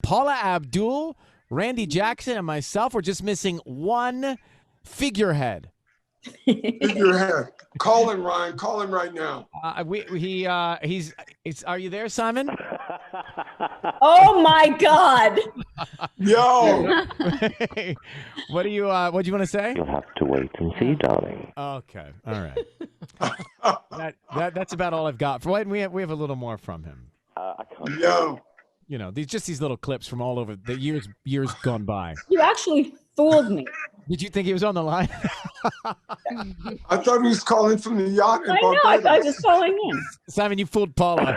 Paula Abdul, Randy Jackson, and myself. We're just missing one figurehead. Figurehead. Call him, Ryan. Call him right now. Are you there, Simon? Oh my God! Yo. What do you want to say? You'll have to wait and see, darling. Okay, all right. That's about all I've got. We have a little more from him. I can't. Yo. You know, these little clips from all over the years gone by. You actually fooled me. Did you think he was on the line? I thought he was calling from the yacht in I know. Barbados. I was calling in. Simon, you fooled Paula.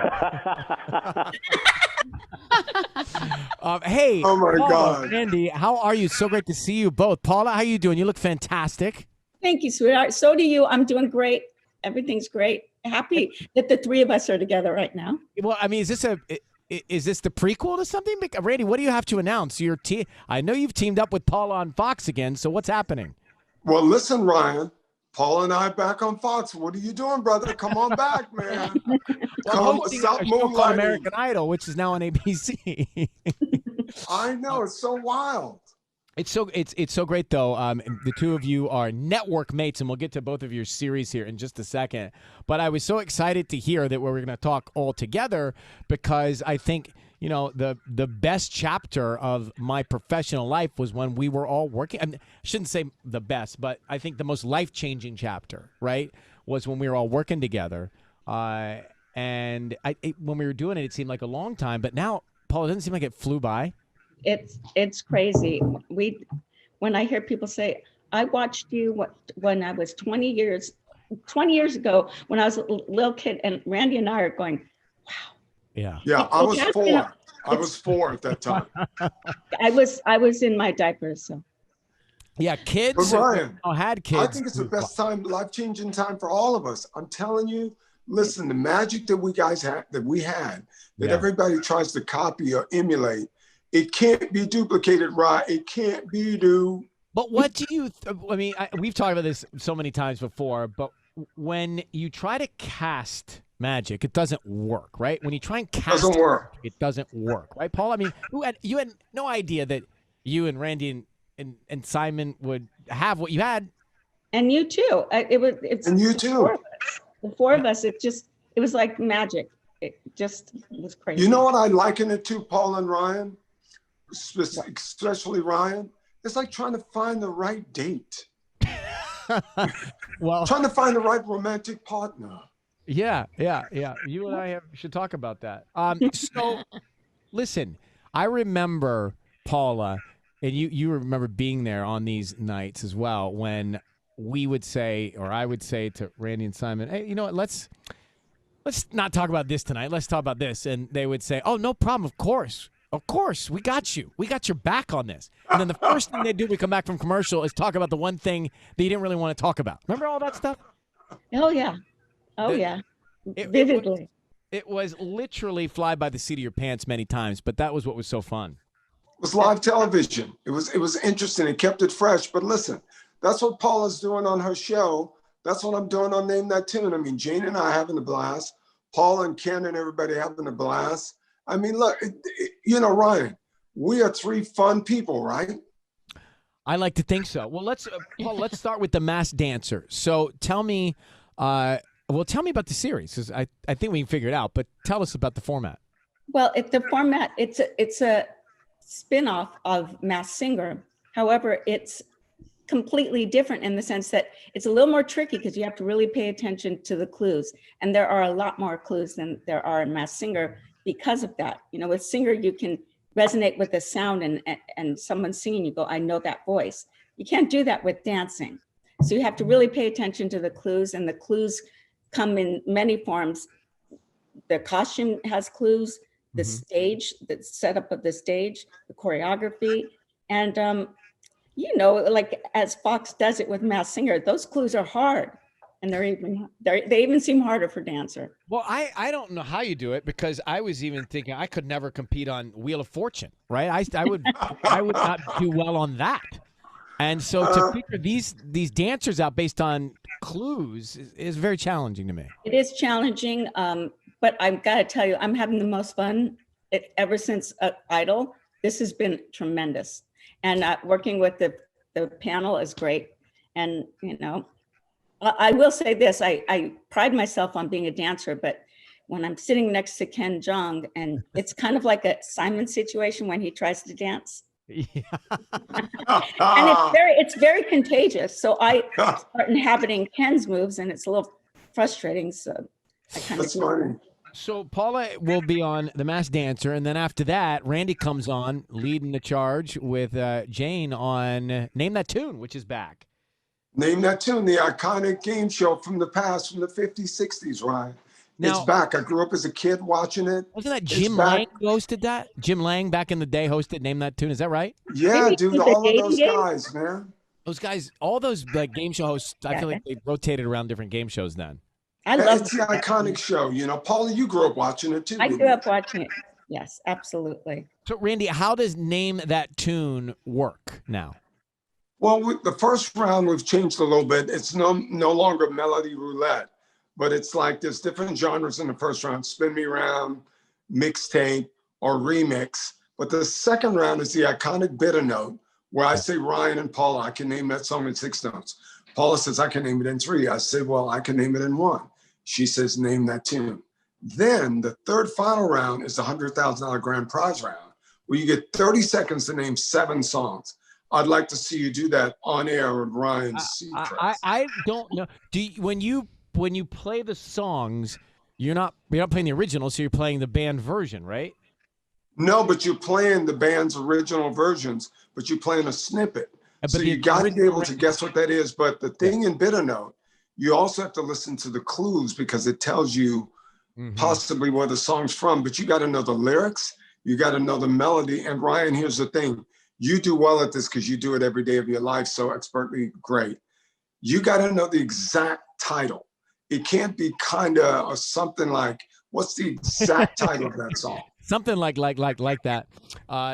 Hey. Oh my Paula, God. Andy, how are you? So great to see you both. Paula, how you doing? You look fantastic. Thank you, sweetheart. So do you. I'm doing great. Everything's great. Happy that the three of us are together right now. Well, I mean, is this the prequel to something? Randy, what do you have to announce? I know you've teamed up with Paula on Fox again, so what's happening? Well, listen, Ryan. Paul and I back on Fox. What are you doing, brother? Come on back, man. Well, Stop a show called moonlighting. American Idol, which is now on ABC. I know. It's so wild. It's so great though. The two of you are network mates, and we'll get to both of your series here in just a second. But I was so excited to hear that we're going to talk all together because I think the best chapter of my professional life was when we were all working. I shouldn't say the best, but I think the most life-changing chapter, right, was when we were all working together. And when we were doing it, it seemed like a long time. But now, Paul, it doesn't seem like it flew by. It's crazy. When I hear people say, I watched you when I was 20 years ago when I was a little kid, and Randy and I are going, wow. Yeah, I was 4. I was 4 at that time. I was in my diapers, so. Yeah, kids. But Ryan, had kids. I think it's the best time, life-changing time for all of us. I'm telling you, listen, the magic that we had, that everybody tries to copy or emulate, it can't be duplicated, right? It can't be But what do you? We've talked about this so many times before. But when you try to cast magic, it doesn't work, right? When you try and cast, it doesn't work, right, Paul? I mean, you had no idea that you and Randy and Simon would have what you had, and you too. And you too. The four of us. It was like magic. It just was crazy. You know what I liken it to, Paul and Ryan? Especially Ryan, it's like trying to find the right date. Well, trying to find the right romantic partner. Yeah. You and I should talk about that. So, listen, I remember Paula, and you remember being there on these nights as well when we would say, or I would say to Randy and Simon, hey, you know what? Let's not talk about this tonight. Let's talk about this, and they would say, oh, no problem. Of course, we got you. We got your back on this. And then the first thing they do when we come back from commercial is talk about the one thing that you didn't really want to talk about. Remember all that stuff? Oh, yeah. Vividly. It was literally fly by the seat of your pants many times, but that was what was so fun. It was live television. It was interesting. It kept it fresh. But listen, that's what Paula's doing on her show. That's what I'm doing on Name That Tune. I mean, Jane and I having a blast. Paula and Ken and everybody having a blast. I mean, look, Ryan, we are 3 fun people, right? I like to think so. Well, Paul, let's start with the Masked Dancer. So tell me about the series, because I think we can figure it out, but tell us about the format. Well, the format, it's a spin-off of Masked Singer. However, it's completely different in the sense that it's a little more tricky because you have to really pay attention to the clues. And there are a lot more clues than there are in Masked Singer because of that. With Singer, you can resonate with the sound and someone singing, you go, I know that voice. You can't do that with dancing. So you have to really pay attention to the clues, and the clues come in many forms. The costume has clues, the stage, the setup of the stage, the choreography. And, like as Fox does it with Masked Singer, those clues are hard. And they even seem harder for Dancer. Well, I don't know how you do it, because I was even thinking I could never compete on Wheel of Fortune, right? I would not do well on that. And so to figure these dancers out based on clues is very challenging to me. It is challenging, but I've got to tell you, I'm having the most fun ever since Idol. this has been tremendous. And working with the panel is great. And, you know, I will say this, I pride myself on being a dancer, but when I'm sitting next to Ken Jeong, and it's kind of like a Simon situation when he tries to dance. Yeah. And it's very contagious. So I start inhabiting Ken's moves, and it's a little frustrating. So I kind That's of funny. So Paula will be on The Masked Dancer, and then after that, Randy comes on leading the charge with Jane on Name That Tune, which is back. Name That Tune, the iconic game show from the past, from the 50s, 60s, Ryan. Now, it's back. I grew up as a kid watching it. Wasn't that Jim Lang who hosted that? Jim Lang back in the day hosted Name That Tune. Is that right? Yeah, Maybe dude, it was all a of those dating game? guys, man. Those guys, all those like game show hosts, I feel like they rotated around different game shows then. I love It's the iconic show. You know, Paula, you grew up watching it too. I didn't grew you? up watching it. Yes, absolutely. So Randy, how does Name That Tune work now? Well, the first round we've changed a little bit. It's no longer melody roulette, but it's like there's different genres in the first round: spin me round, mixtape, or remix. But the second round is the iconic bitter note, where I say, Ryan and Paula, I can name that song in 6 notes. Paula says, I can name it in 3. I say, well, I can name it in 1. She says, name that tune. Then the third final round is the $100,000 grand prize round, where you get 30 seconds to name 7 songs. I'd like to see you do that on air with Ryan Seacrest. I don't know. When you play the songs, you're not playing the original, so you're playing the band version, right? No, but you're playing the band's original versions, but you're playing a snippet. But So you got to be able to guess what that is. But the thing in bitter note, you also have to listen to the clues because it tells you possibly where the song's from, but you got to know the lyrics. You got to know the melody. And Ryan, here's the thing. You do well at this because you do it every day of your life so expertly great. You got to know the exact title. It can't be kind of something like, what's the exact title of that song? Something like that.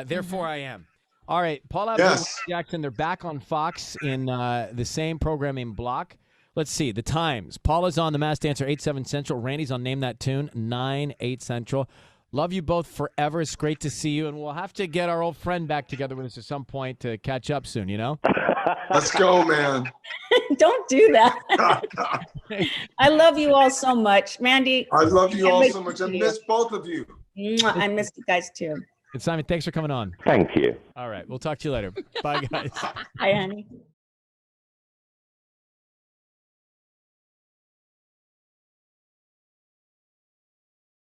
Therefore I Am. All right, Paula Abdul Jackson, they're back on Fox in the same programming block. Let's see, the times. Paula's on The Masked Dancer, 8/7 Central. Randy's on Name That Tune, 9/8 Central. Love you both forever. It's great to see you, and we'll have to get our old friend back together with us at some point to catch up soon, you know? Let's go, man. Don't do that. I love you all so much. Randy. I love you all so much. I miss both of you. I miss you guys too. And Simon, thanks for coming on. Thank you. All right, we'll talk to you later. Bye, guys. Hi, honey.